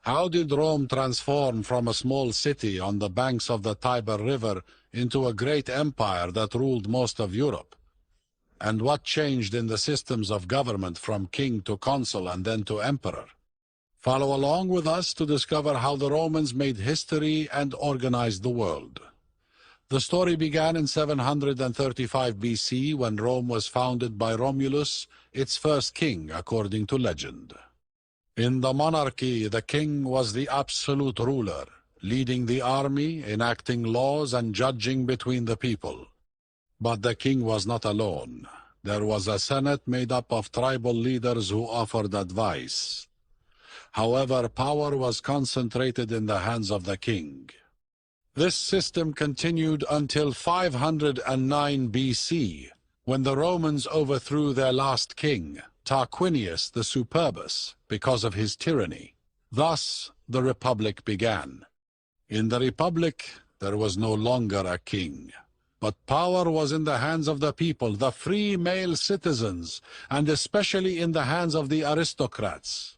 How did Rome transform from a small city on the banks of the Tiber River into a great empire that ruled most of Europe? And what changed in the systems of government from king to consul and then to emperor? Follow along with us to discover how the Romans made history and organized the world. The story began in 735 BC when Rome was founded by Romulus, its first king, according to legend. In the monarchy, the king was the absolute ruler, leading the army, enacting laws, and judging between the people. But the king was not alone. There was a senate made up of tribal leaders who offered advice. However, power was concentrated in the hands of the king. This system continued until 509 BC, when the Romans overthrew their last king, Tarquinius the Superbus, because of his tyranny. Thus, the Republic began. In the Republic, there was no longer a king, but power was in the hands of the people, the free male citizens, and especially in the hands of the aristocrats.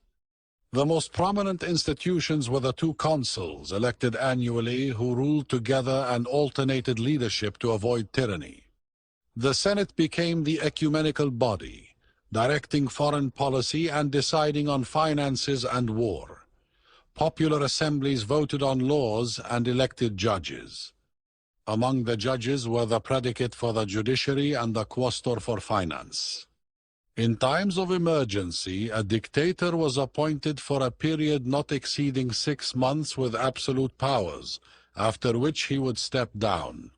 The most prominent institutions were the two consuls, elected annually, who ruled together and alternated leadership to avoid tyranny. The Senate became the ecumenical body, directing foreign policy and deciding on finances and war. Popular assemblies voted on laws and elected judges. Among the judges were the predicate for the judiciary and the quaestor for finance. In times of emergency, a dictator was appointed for a period not exceeding 6 months with absolute powers, after which he would step down.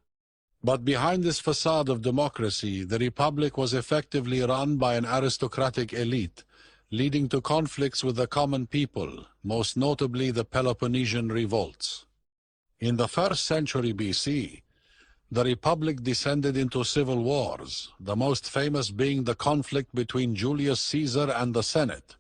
But behind this facade of democracy, the Republic was effectively run by an aristocratic elite, leading to conflicts with the common people, most notably the Peloponnesian revolts. In the 1st century BC, the Republic descended into civil wars, the most famous being the conflict between Julius Caesar and the Senate.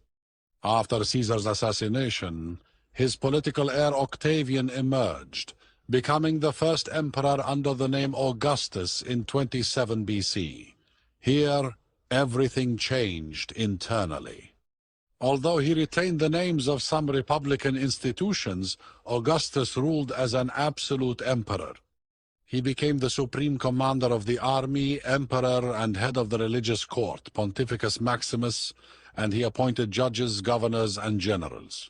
After Caesar's assassination, his political heir Octavian emerged, becoming the first emperor under the name Augustus in 27 BC. Here, everything changed internally. Although he retained the names of some republican institutions, Augustus ruled as an absolute emperor. He became the supreme commander of the army, emperor, and head of the religious court, Pontificus Maximus, and he appointed judges, governors, and generals.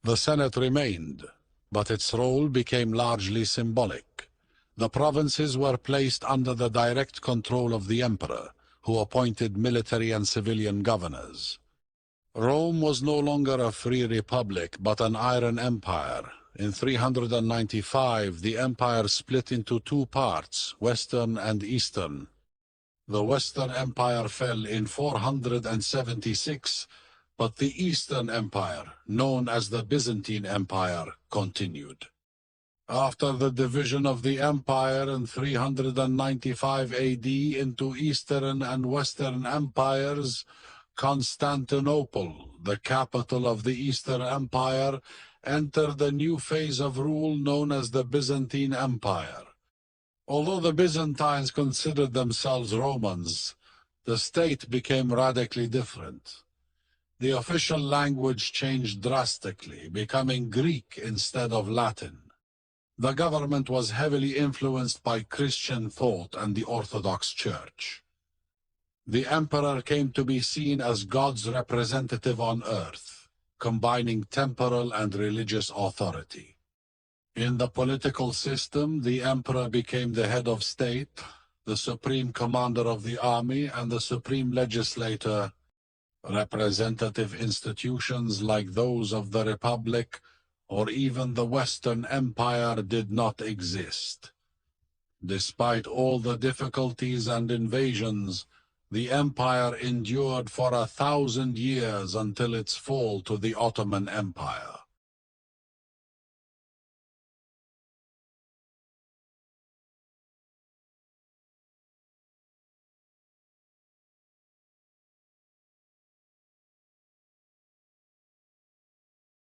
The Senate remained, but its role became largely symbolic. The provinces were placed under the direct control of the emperor, who appointed military and civilian governors. Rome was no longer a free republic, but an iron empire. In 395, the empire split into 2 parts, Western and Eastern. The Western Empire fell in 476, but the Eastern Empire, known as the Byzantine Empire, continued. After the division of the empire in 395 AD into Eastern and Western empires, Constantinople, the capital of the Eastern Empire, entered a new phase of rule known as the Byzantine Empire. Although the Byzantines considered themselves Romans, the state became radically different. The official language changed drastically, becoming Greek instead of Latin. The government was heavily influenced by Christian thought and the Orthodox Church. The emperor came to be seen as God's representative on earth, combining temporal and religious authority. In the political system, the emperor became the head of state, the supreme commander of the army, and the supreme legislator. Representative institutions like those of the Republic or even the Western Empire did not exist. Despite all the difficulties and invasions, the empire endured for 1,000 years until its fall to the Ottoman Empire.